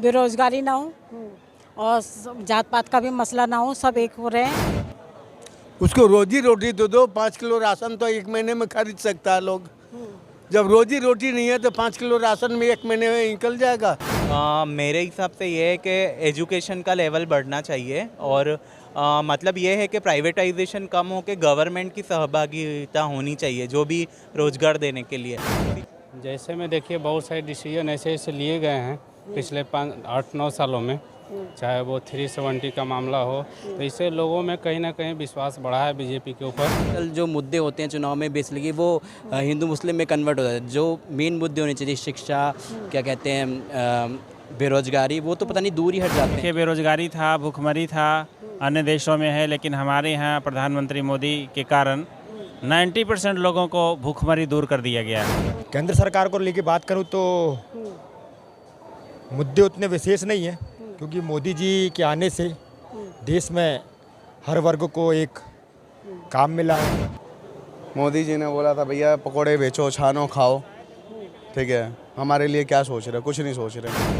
बेरोजगारी ना हो और जात पात का भी मसला ना हो, सब एक हो रहे हैं। उसको रोजी रोटी तो दो। 5 किलो राशन तो एक महीने में खरीद सकता है लोग। जब रोजी रोटी नहीं है तो 5 किलो राशन में एक महीने में निकल जाएगा। मेरे हिसाब से ये है कि एजुकेशन का लेवल बढ़ना चाहिए और मतलब ये है कि प्राइवेटाइजेशन कम हो के गवर्नमेंट की सहभागिता होनी चाहिए जो भी रोजगार देने के लिए। जैसे में देखिए बहुत सारे डिसीजन ऐसे ऐसे लिए गए हैं पिछले 8-9 सालों में, चाहे वो 370 का मामला हो, तो इससे लोगों में कहीं ना कहीं विश्वास बढ़ा है बीजेपी के ऊपर। कल जो मुद्दे होते हैं चुनाव में बेसिकली वो हिंदू मुस्लिम में कन्वर्ट हो जाता है। जो मेन मुद्दे होने चाहिए, शिक्षा, क्या कहते हैं, बेरोजगारी, वो तो पता नहीं दूर ही हट जाते हैं। बेरोजगारी था, भूखमरी था, अन्य देशों में है, लेकिन हमारे यहाँ प्रधानमंत्री मोदी के कारण 90% लोगों को भूखमरी दूर कर दिया गया है। केंद्र सरकार को लेके बात करूं तो मुद्दे उतने विशेष नहीं है, क्योंकि मोदी जी के आने से देश में हर वर्ग को एक काम मिला है। मोदी जी ने बोला था भैया पकोड़े बेचो, छानो, खाओ, ठीक है। हमारे लिए क्या सोच रहे, कुछ नहीं सोच रहे।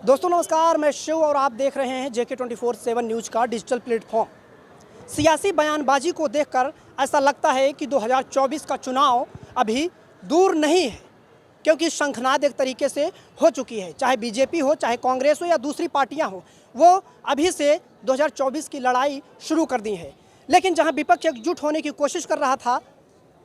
दोस्तों नमस्कार, मैं शिव और आप देख रहे हैं JK 24/7 न्यूज़ का डिजिटल प्लेटफॉर्म। सियासी बयानबाजी को देखकर ऐसा लगता है कि 2024 का चुनाव अभी दूर नहीं है, क्योंकि शंखनाद एक तरीके से हो चुकी है। चाहे बीजेपी हो, चाहे कांग्रेस हो या दूसरी पार्टियां हो, वो अभी से 2024 की लड़ाई शुरू कर दी है। लेकिन जहां विपक्ष एकजुट होने की कोशिश कर रहा था,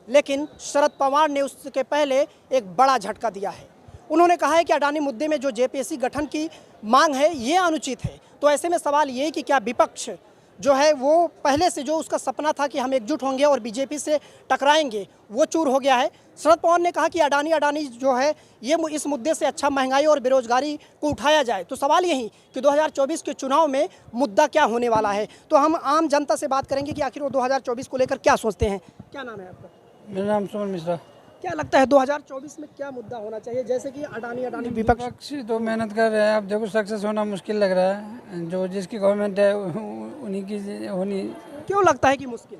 लेकिन शरद पवार ने उसके पहले एक बड़ा झटका दिया है। उन्होंने कहा है कि अडानी मुद्दे में जो JPSC गठन की मांग है ये अनुचित है। तो ऐसे में सवाल ये है कि क्या विपक्ष जो है वो पहले से जो उसका सपना था कि हम एकजुट होंगे और बीजेपी से टकराएंगे, वो चूर हो गया है। शरद पवार ने कहा कि अडानी जो है ये इस मुद्दे से अच्छा महंगाई और बेरोजगारी को उठाया जाए। तो सवाल यही कि 2024 के चुनाव में मुद्दा क्या होने वाला है। तो हम आम जनता से बात करेंगे कि आखिर वो 2024 को लेकर क्या सोचते हैं। क्या नाम है आपका? मेरा नाम सुमन मिश्रा। क्या लगता है 2024 में क्या मुद्दा होना चाहिए? जैसे कि अडानी विपक्ष तो मेहनत कर रहे हैं, अब देखो सक्सेस होना मुश्किल लग रहा है। जो जिसकी गवर्नमेंट है उन्हीं की होनी। क्यों लगता है कि मुश्किल?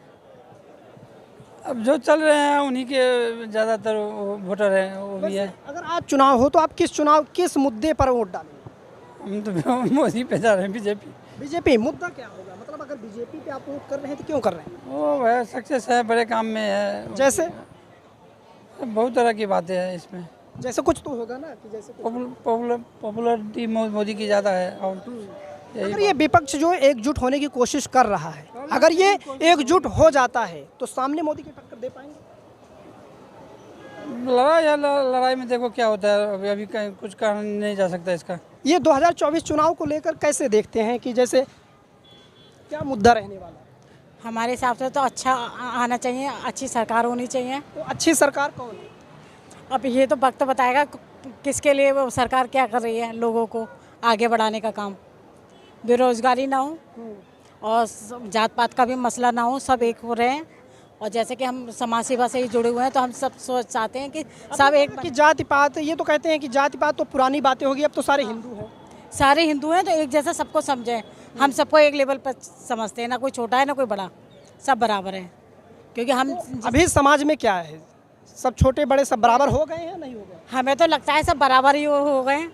अब जो चल रहे हैं उन्हीं के ज़्यादातर वोटर हैं, वो भी है। अगर आज चुनाव हो तो आप किस मुद्दे पर वोट डालेंगे? हम तो मोदी पे जा रहे हैं, बीजेपी। मुद्दा क्या होगा? मतलब अगर बीजेपी पे आप वोट कर रहे हैं तो क्यों कर रहे हैं? वो है सक्सेस है, बड़े काम में है। जैसे बहुत तरह की बातें हैं इसमें। जैसे कुछ तो होगा ना कि जैसे पॉपुलरिटी मोदी की ज़्यादा है। और अगर ये विपक्ष जो एकजुट होने की कोशिश कर रहा है, अगर ये एकजुट हो जाता है तो सामने मोदी की टक्कर दे पाएंगे? लड़ाई में देखो क्या होता है। अभी कहीं कुछ कहा नहीं जा सकता इसका। ये 2024 चुनाव को लेकर कैसे देखते हैं कि जैसे क्या मुद्दा रहने वाला है? हमारे हिसाब से तो अच्छा आना चाहिए, अच्छी सरकार होनी चाहिए। तो अच्छी सरकार कौन है? अब ये तो वक्त बताएगा किसके लिए वो सरकार क्या कर रही है, लोगों को आगे बढ़ाने का काम। बेरोजगारी ना हो और जात पात का भी मसला ना हो, सब एक हो रहे हैं। और जैसे कि हम समाज सेवा से ही जुड़े हुए हैं तो हम सब चाहते हैं कि सब एक। कि जाति पात, ये तो कहते हैं कि जाति पात तो पुरानी बातें होगी, अब तो सारे हिंदू हैं। सारे हिंदू हैं तो एक जैसा सबको समझें। हम सबको एक लेवल पर समझते हैं, ना कोई छोटा है ना कोई बड़ा, सब बराबर है। क्योंकि हम अभी समाज में क्या है, सब छोटे बड़े सब बराबर हो गए हैं, नहीं हो गए? हमें तो लगता है सब बराबर ही हो गए।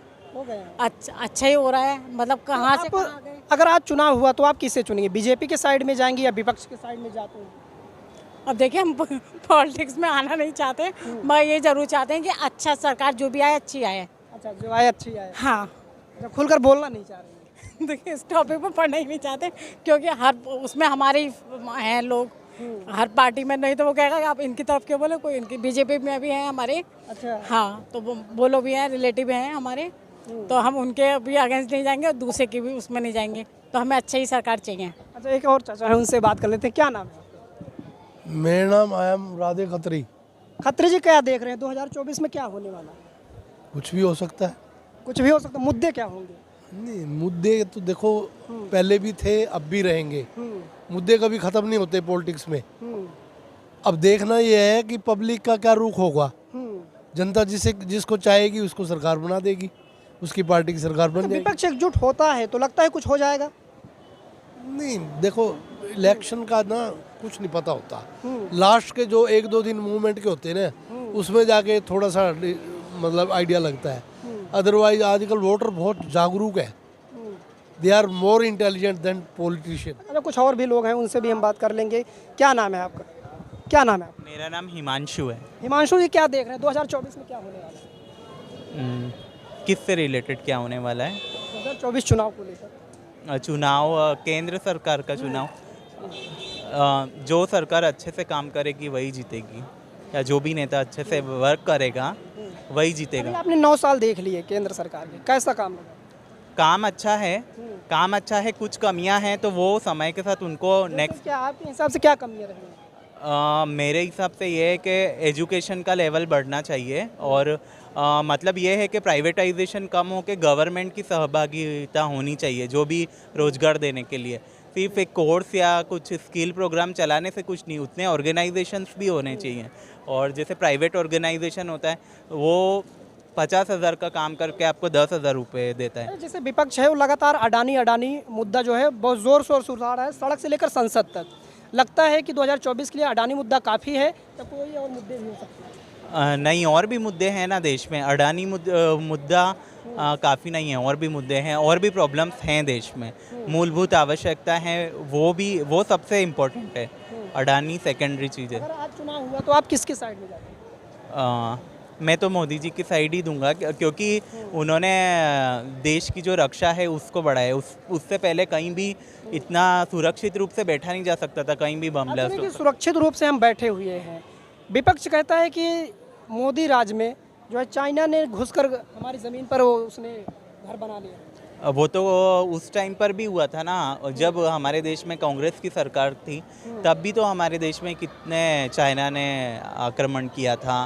अच्छा ही हो रहा है। मतलब कहाँ से कहाँ गए? अगर आज चुनाव हुआ तो आप किसे चुनेंगे? बीजेपी के साइड में जाएंगे या विपक्ष के साइड में जाते हैं? अब देखिए, हम पॉलिटिक्स में आना नहीं चाहते, मैं ये जरूर चाहते हैं कि अच्छा सरकार जो भी आए अच्छी आए। अच्छा, जो आए अच्छी आए। हाँ, जब खुलकर बोलना नहीं चाह रहे हैं। देखिए, इस टॉपिक पर पढ़ना ही नहीं चाहते, क्योंकि हर उसमें हमारे हैं लोग, हर पार्टी में। नहीं तो वो कहेगा कि आप इनकी तरफ क्यों बोले, कोई इनकी बीजेपी में भी हैं हमारे। अच्छा। हाँ, तो वो लोग भी हैं, रिलेटिव हैं हमारे, तो हम उनके भी अगेंस्ट नहीं जाएंगे और दूसरे की भी उसमें नहीं जाएंगे। तो हमें अच्छी ही सरकार चाहिए। अच्छा, एक और चाचा है, उनसे बात कर लेते हैं। क्या नाम है? मेरा नाम आयम राधे खत्री। खत्री जी, क्या देख रहे हैं 2024 में क्या होने वाला है? कुछ भी हो सकता है। कुछ भी हो सकता है। मुद्दे क्या होंगे? नहीं, मुद्दे तो देखो पहले भी थे, अब भी रहेंगे। मुद्दे कभी खत्म नहीं होते पॉलिटिक्स में। अब देखना ये है कि पब्लिक का क्या रुख होगा। जनता जिसको चाहेगी उसको सरकार बना देगी, उसकी पार्टी की सरकार बन जाएगी। विपक्ष एकजुट होता है तो लगता है कुछ हो जाएगा। नहीं, देखो इलेक्शन का ना कुछ नहीं पता होता। लास्ट के जो 1-2 दिन मूवमेंट के होते हैं ना, उसमें जाके थोड़ा सा मतलब आइडिया लगता है। अदरवाइज आजकल वोटर बहुत जागरूक है, they are more intelligent than politician. अच्छा, कुछ और भी लोग हैं, उनसे भी हम बात कर लेंगे। क्या नाम है आपका? क्या नाम है आपका? मेरा नाम हिमांशु है। हिमांशु जी, क्या देख रहे हैं 2024 में क्या होने वाला है? किससे रिलेटेड क्या होने वाला है? 2024 चुनाव को लेकर। चुनाव केंद्र सरकार का चुनाव, जो सरकार अच्छे से काम करेगी वही जीतेगी, या जो भी नेता अच्छे से वर्क करेगा वही जीतेगा। अभी आपने 9 साल देख लिए केंद्र सरकार के, कैसा काम लगा? काम अच्छा है, कुछ कमियां हैं तो वो समय के साथ उनको नेक्स्ट। क्या आपके हिसाब से क्या कमियां रही? मेरे हिसाब से ये है कि एजुकेशन का लेवल बढ़ना चाहिए, और मतलब ये है कि प्राइवेटाइजेशन कम हो के गवर्नमेंट की सहभागिता होनी चाहिए जो भी रोज़गार देने के लिए। सिर्फ एक कोर्स या कुछ स्किल प्रोग्राम चलाने से कुछ नहीं, उतने ऑर्गेनाइजेशंस भी होने चाहिए। और जैसे प्राइवेट ऑर्गेनाइजेशन होता है वो 50,000 का काम करके आपको 10,000 रुपये देता है। जैसे विपक्ष है वो लगातार अडानी मुद्दा जो है बहुत जोर शोर से उठा रहा है, सड़क से लेकर संसद तक। लगता है कि 2024 के लिए अडानी मुद्दा काफ़ी है या कोई और मुद्दे भी हो सकते हैं? नहीं, और भी मुद्दे हैं ना देश में। अडानी मुद्दा काफ़ी नहीं है, और भी मुद्दे हैं, और भी प्रॉब्लम्स हैं देश में। मूलभूत आवश्यकता है वो सबसे इम्पोर्टेंट है। अडानी सेकेंडरी चीज़ है। अगर आज चुनाव हुआ तो आप किसके साइड में जाएंगे? मैं तो मोदी जी की साइड ही दूंगा, क्योंकि उन्होंने देश की जो रक्षा है उसको बढ़ाया। उससे पहले कहीं भी इतना सुरक्षित रूप से बैठा नहीं जा सकता था, कहीं भी बम ब्लास्ट कि सुरक्षित रूप से हम बैठे हुए हैं। विपक्ष कहता है कि मोदी राज में जो है चाइना ने घुसकर हमारी ज़मीन पर उसने घर बना लिया। वो तो उस टाइम पर भी हुआ था ना, जब हमारे देश में कांग्रेस की सरकार थी तब भी तो हमारे देश में कितने चाइना ने आक्रमण किया था,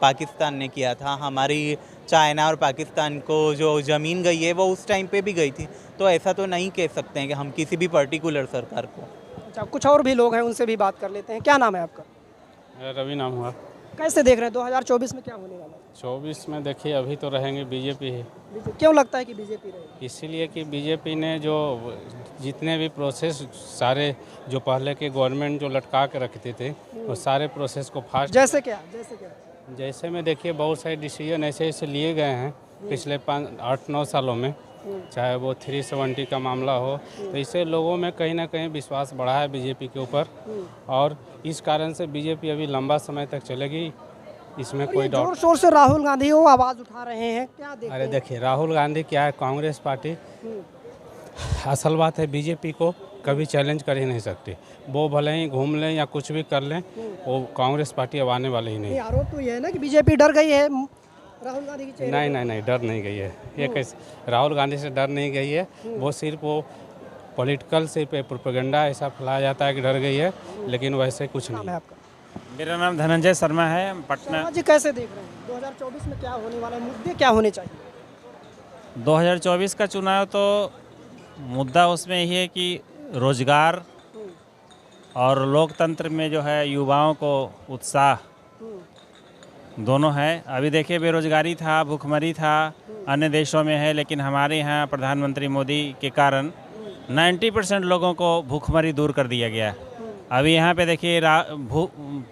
पाकिस्तान ने किया था। हमारी चाइना और पाकिस्तान को जो ज़मीन गई है वो उस टाइम पे भी गई थी। तो ऐसा तो नहीं कह सकते हैं कि हम किसी भी पर्टिकुलर सरकार को। अच्छा, कुछ और भी लोग हैं, उनसे भी बात कर लेते हैं। क्या नाम है आपका? रवि नाम हुआ। कैसे देख रहे हैं 2024 में क्या होने वाला है? 24 में देखिए अभी तो रहेंगे बीजेपी ही। क्यों लगता है कि बीजेपी रहेगी? इसीलिए कि बीजेपी ने जो जितने भी प्रोसेस सारे जो पहले के गवर्नमेंट जो लटका के रखते थे वो सारे प्रोसेस को फास्ट। जैसे क्या? जैसे में देखिए बहुत सारे डिसीजन ऐसे लिए गए हैं पिछले 8-9 सालों में, चाहे वो 370 का मामला हो, तो इससे लोगों में कहीं ना कहीं विश्वास बढ़ा है बीजेपी के ऊपर, और इस कारण से बीजेपी अभी लंबा समय तक चलेगी, इसमें कोई डाउट। जोर शोर से राहुल गांधी वो आवाज़ उठा रहे हैं, क्या देखते अरे हैं? देखिए राहुल गांधी क्या है, कांग्रेस पार्टी, असल बात है बीजेपी को कभी चैलेंज कर ही नहीं सकती। वो भले ही घूम लें या कुछ भी कर लें, वो कांग्रेस पार्टी अब आने वाली ही नहीं। आरोप तो ये है ना कि बीजेपी डर गई है राहुल गांधी की चेहरे नहीं, डर नहीं गई है। ये कैसे राहुल गांधी से डर नहीं गई है, वो सिर्फ वो पॉलिटिकल से प्रोपेगेंडा ऐसा फैलाया जाता है कि डर गई है, लेकिन वैसे कुछ नहीं। है आपका? मेरा नाम धनंजय शर्मा है, पटना। शर्मा जी, कैसे देख रहे हैं 2024 में क्या होने वाला है, मुद्दे क्या होने चाहिए? 2024 का चुनाव तो मुद्दा उसमें यही है कि रोजगार और लोकतंत्र में जो है युवाओं को उत्साह दोनों है। अभी देखिए बेरोजगारी था, भूखमरी था, अन्य देशों में है, लेकिन हमारे यहाँ प्रधानमंत्री मोदी के कारण 90% लोगों को भूखमरी दूर कर दिया गया। अभी यहाँ पे देखिए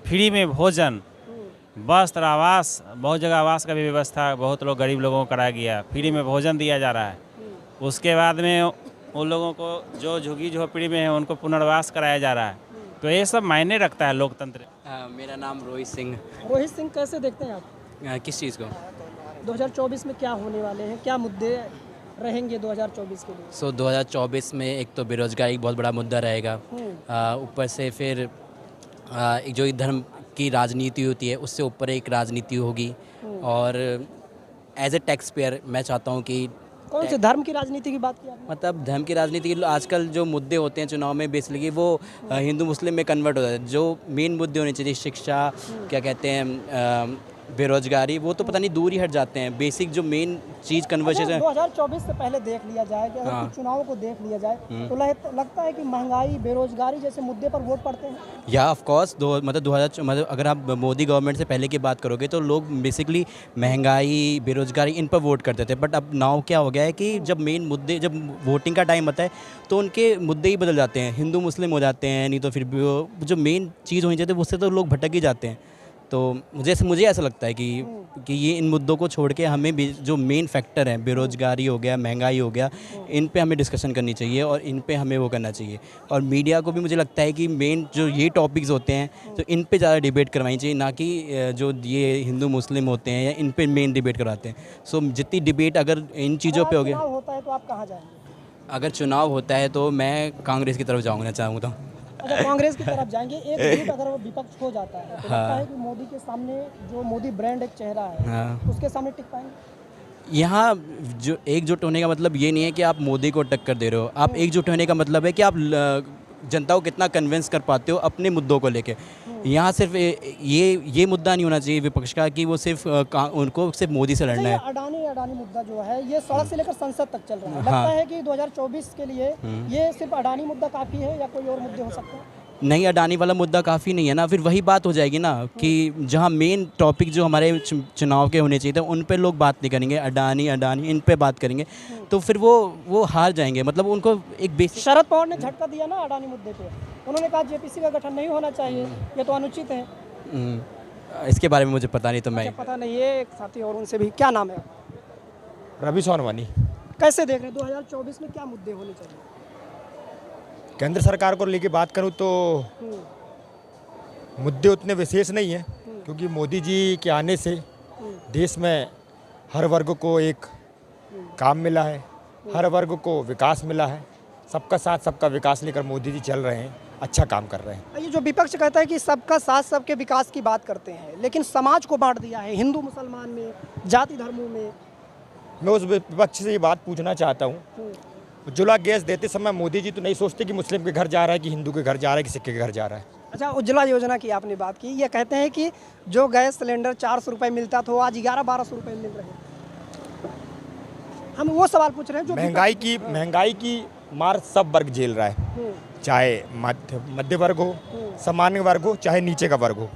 फ्री में भोजन, वस्त्र, आवास, बहुत जगह आवास का भी व्यवस्था बहुत लोग गरीब लोगों को कराया गया, फ्री में भोजन दिया जा रहा है। उसके बाद में उन लोगों को जो झुग्गी झोपड़ी में है उनको पुनर्वास कराया जा रहा है। तो ये सब मायने रखता है लोकतंत्र। मेरा नाम रोहित सिंह। रोहित सिंह, कैसे देखते हैं आप किस चीज़ को? 2024 में क्या होने वाले हैं, क्या मुद्दे रहेंगे 2024 के लिए? 2024 में एक तो बेरोजगारी एक बहुत बड़ा मुद्दा रहेगा, ऊपर से फिर जो धर्म की राजनीति होती है उससे ऊपर एक राजनीति होगी, और एज ए टैक्स पेयर मैं चाहता हूँ कि कौन से धर्म की राजनीति की बात की आपने? मतलब धर्म की राजनीति की आजकल जो मुद्दे होते हैं चुनाव में बेसिकली वो हिंदू मुस्लिम में कन्वर्ट होता है। जो मेन मुद्दे होने चाहिए, शिक्षा, क्या कहते हैं, बेरोजगारी, वो तो पता नहीं दूर ही हट जाते हैं। बेसिक जो मेन चीज़ कन्वर्सेशन 2024 से पहले देख लिया जाए कि अगर कुछ चुनावों को देख लिया जाए तो लगता है कि महंगाई, बेरोजगारी जैसे मुद्दे पर वोट पड़ते हैं। या ऑफ कोर्स मतलब अगर आप मोदी गवर्नमेंट से पहले की बात करोगे तो लोग बेसिकली महंगाई, बेरोजगारी इन पर वोट करते थे। बट अब नाउ क्या हो गया है कि जब मेन मुद्दे, जब वोटिंग का टाइम आता है तो उनके मुद्दे ही बदल जाते हैं, हिंदू मुस्लिम हो जाते हैं, नहीं तो फिर जो मेन चीज़ होनी चाहिए उससे तो लोग भटक ही जाते हैं। तो मुझे ऐसा लगता है कि ये इन मुद्दों को छोड़ के हमें जो मेन फैक्टर हैं, बेरोजगारी हो गया, महंगाई हो गया, इन पे हमें डिस्कशन करनी चाहिए और इन पे हमें वो करना चाहिए। और मीडिया को भी मुझे लगता है कि मेन जो ये टॉपिक्स होते हैं तो इन पे ज़्यादा डिबेट करवानी चाहिए, ना कि जो ये हिंदू मुस्लिम होते हैं या इन पे मेन डिबेट करवाते हैं। सो जितनी डिबेट अगर इन चीज़ों पे हो गया, चुनाव होता है तो आप कहाँ जाएंगे? अगर चुनाव होता है तो मैं कांग्रेस की तरफ जाऊँगा चाहूँगा। अच्छा, कांग्रेस की तरफ जाएंगे। एक झूठ अगर वो विपक्ष हो जाता है तो लगता है कि मोदी के सामने जो मोदी ब्रांड एक चेहरा है उसके सामने टिक पाएंगे? यहाँ जो एकजुट होने का मतलब ये नहीं है कि आप मोदी को टक्कर दे रहे हो। आप एकजुट होने का मतलब है कि आप जनता को कितना कन्विंस कर पाते हो अपने मुद्दों को लेके। यहाँ सिर्फ ये मुद्दा नहीं होना चाहिए विपक्ष का कि वो सिर्फ उनको सिर्फ मोदी से लड़ना है। अडानी मुद्दा जो है ये सड़क से लेकर संसद तक चल रहा है। लगता है कि 2024 के लिए ये सिर्फ अडानी मुद्दा काफ़ी है या कोई और मुद्दे हो सकते हैं? नहीं, अडानी वाला मुद्दा काफ़ी नहीं है ना। फिर वही बात हो जाएगी ना कि जहाँ मेन टॉपिक जो हमारे चुनाव के होने चाहिए थे उन पे लोग बात नहीं करेंगे, अडानी इन पे बात करेंगे तो फिर वो हार जाएंगे। मतलब उनको एक बेसिक शरद पवार ने झटका दिया ना अडानी मुद्दे पे। उन्होंने कहा जेपीसी का गठन नहीं होना चाहिए, ये तो अनुचित है। इसके बारे में मुझे पता नहीं, तो मैं पता नहीं है। एक साथी और उनसे भी, क्या नाम है? रवि सोनवानी। कैसे देख रहे हैं 2024 में क्या मुद्दे होने चाहिए? केंद्र सरकार को लेके बात करूं तो मुद्दे उतने विशेष नहीं हैं, क्योंकि मोदी जी के आने से देश में हर वर्ग को एक काम मिला है, हर वर्ग को विकास मिला है। सबका साथ सबका विकास लेकर मोदी जी चल रहे हैं, अच्छा काम कर रहे हैं। ये जो विपक्ष कहता है कि सबका साथ सबके विकास की बात करते हैं, लेकिन समाज को बांट दिया है हिंदू मुसलमान में, जाति धर्मों में। मैं उस विपक्ष से ये बात पूछना चाहता हूँ, उज्ज्वला गैस देते समय मोदी जी तो नहीं सोचते कि मुस्लिम के घर जा रहा है, कि हिंदू के घर जा रहा है, कि सिख के घर जा रहा है। अच्छा, उज्ज्वला योजना की आपने बात की। ये कहते हैं कि जो गैस सिलेंडर 400 रुपये मिलता था वो आज 1100-1200 रुपये मिल रहे हैं। हम वो सवाल पूछ रहे हैं जो महंगाई की मार सब वर्ग झेल रहा है, चाहे मध्य वर्ग हो, सामान्य वर्ग हो, चाहे नीचे का वर्ग हो,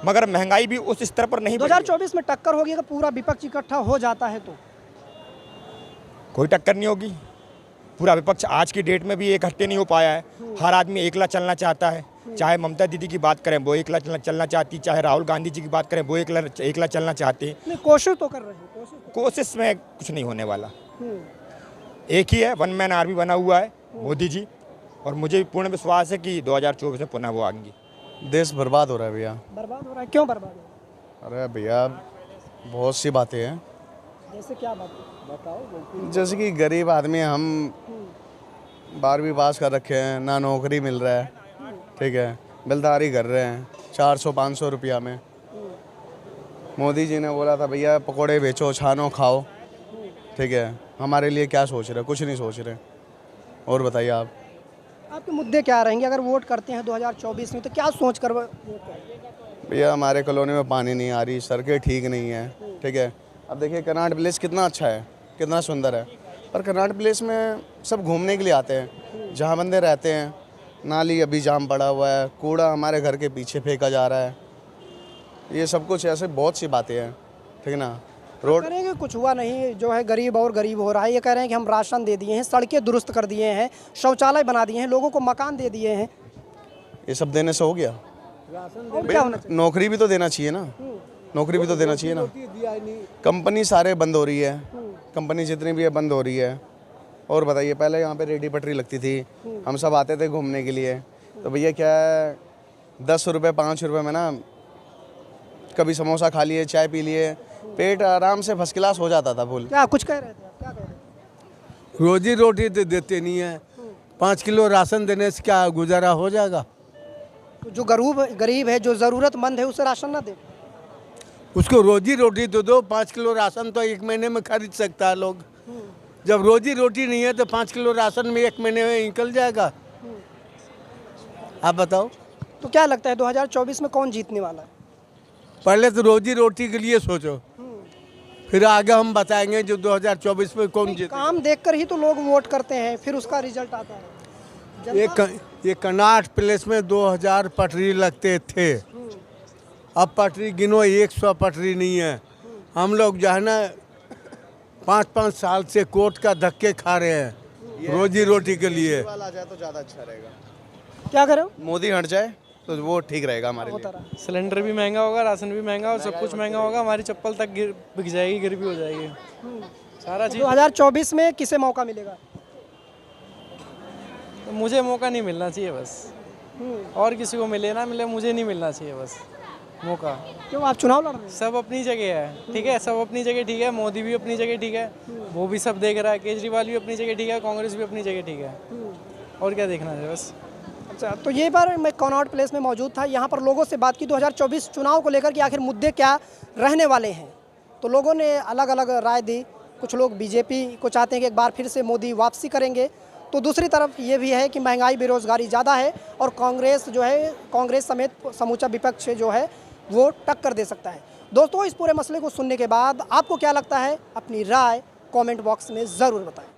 मगर महंगाई भी उस स्तर पर नहीं। 2024 में टक्कर होगी अगर पूरा विपक्ष इकट्ठा हो जाता है तो? कोई टक्कर नहीं होगी। पूरा विपक्ष आज की डेट में भी इकट्ठे नहीं हो पाया है। हर आदमी एकला चलना चाहता है। चाहे ममता दीदी की बात करें वो एकला चलना चाहती, चाहे राहुल गांधी जी की बात करें वो एकला चलना चाहते हैं। कोशिश तो कर रहे हैं। कोशिश में कुछ नहीं होने वाला। एक ही है, वन मैन आर्मी बना हुआ है मोदी जी, और मुझे पूर्ण विश्वास है कि 2024 में पुनः वो आएंगी। देश बर्बाद हो रहा है भैया। बर्बाद हो रहा है? क्यों बर्बाद हो रहा है? अरे भैया बहुत सी बातें हैं। जैसे क्या बातें बताओ? जैसे कि गरीब आदमी, हम 12वीं पास कर रखे हैं, ना नौकरी मिल रहा है, ठीक है, बिलदारी कर रहे हैं 400-500 रुपया में। मोदी जी ने बोला था भैया पकोड़े बेचो, छानो खाओ, ठीक है। हमारे लिए क्या सोच रहे? कुछ नहीं सोच रहे। और बताइए आप, आपके मुद्दे क्या रहेंगे अगर वोट करते हैं 2024 में? तो क्या सोच कर वोट करेंगे? भैया हमारे कॉलोनी में पानी नहीं आ रही, सड़कें ठीक नहीं है, ठीक है। अब देखिए कनॉट प्लेस कितना अच्छा है, कितना सुंदर है, पर कनॉट प्लेस में सब घूमने के लिए आते हैं, जहाँ बंदे रहते हैं नाली अभी जाम पड़ा हुआ है, कूड़ा हमारे घर के पीछे फेंका जा रहा है, ये सब कुछ ऐसे बहुत सी बातें हैं, ठीक है ना। रोड करेंगे कुछ हुआ नहीं, जो है गरीब और गरीब हो रहा है। ये कह रहे हैं कि हम राशन दे दिए हैं, सड़कें दुरुस्त कर दिए हैं, शौचालय बना दिए हैं, लोगों को मकान दे दिए हैं। ये सब देने से हो गया? और क्या होना चाहिए? नौकरी भी तो देना चाहिए ना, नौकरी भी तो देना चाहिए ना। कंपनी सारे बंद हो रही है, कंपनी जितनी भी है बंद हो रही है। और बताइए, पहले यहाँ पे रेडी पटरी लगती थी, हम सब आते थे घूमने के लिए, तो भैया क्या है 10 रुपये 5 रुपये में ना कभी समोसा खा लिए, चाय पी लिए, पेट आराम से फर्स्ट क्लास हो जाता था। बोल क्या कुछ कह रहे थे आप? क्या कह रहे थे? रोजी रोटी तो देते नहीं है, 5 किलो राशन देने से क्या गुजारा हो जाएगा? तो जो गरीब है, जो ज़रूरतमंद है, उसे राशन ना दे? उसको रोजी रोटी तो दो। 5 किलो राशन तो 1 महीने में खरीद सकता है लोग। जब रोजी रोटी नहीं है तो 5 किलो राशन में 1 महीने में निकल जाएगा। आप बताओ। तो क्या लगता है 2024 में कौन जीतने वाला है? पहले तो रोजी रोटी के लिए सोचो, फिर आगे हम बताएंगे जो 2024 में कौन जीते। काम देखकर ही तो लोग वोट करते हैं, फिर उसका रिजल्ट आता है। ये कनॉट प्लेस में 2000 पटरी लगते थे, अब पटरी गिनो 100 पटरी नहीं है। हम लोग जो है ना 5-5 साल से कोर्ट का धक्के खा रहे हैं रोजी रोटी के लिए। वाला आ जाए तो ज़्यादा अच्छा रहेगा। क्या करो? मोदी हट जाए तो वो ठीक रहेगा हमारे लिए। रहा सिलेंडर भी महंगा होगा, राशन भी महंगा और सब कुछ महंगा होगा, हमारी चप्पल तक बिक जाएगी, गिर भी हो जाएगी, सारा चीज़। 2024 में किसे मौका मिलेगा? तो मुझे मौका नहीं मिलना चाहिए बस, और किसी को मिले ना मिले, मुझे नहीं मिलना चाहिए बस मौका। क्यों, आप चुनाव लड़ रहे हैं? सब अपनी जगह है, ठीक है, सब अपनी जगह ठीक है, मोदी भी अपनी जगह ठीक है, वो भी सब देख रहा है, केजरीवाल भी अपनी जगह ठीक है, कांग्रेस भी अपनी जगह ठीक है, और क्या देखना है बस। अच्छा, तो ये बार मैं कनॉट प्लेस में मौजूद था, यहाँ पर लोगों से बात की 2024 चुनाव को लेकर कि आखिर मुद्दे क्या रहने वाले हैं। तो लोगों ने अलग अलग राय दी। कुछ लोग बीजेपी को चाहते हैं कि एक बार फिर से मोदी वापसी करेंगे, तो दूसरी तरफ ये भी है कि महंगाई बेरोजगारी ज़्यादा है और कांग्रेस जो है, कांग्रेस समेत समूचा विपक्ष जो है वो टक्कर दे सकता है। दोस्तों, इस पूरे मसले को सुनने के बाद आपको क्या लगता है, अपनी राय कमेंट बॉक्स में ज़रूर बताएं।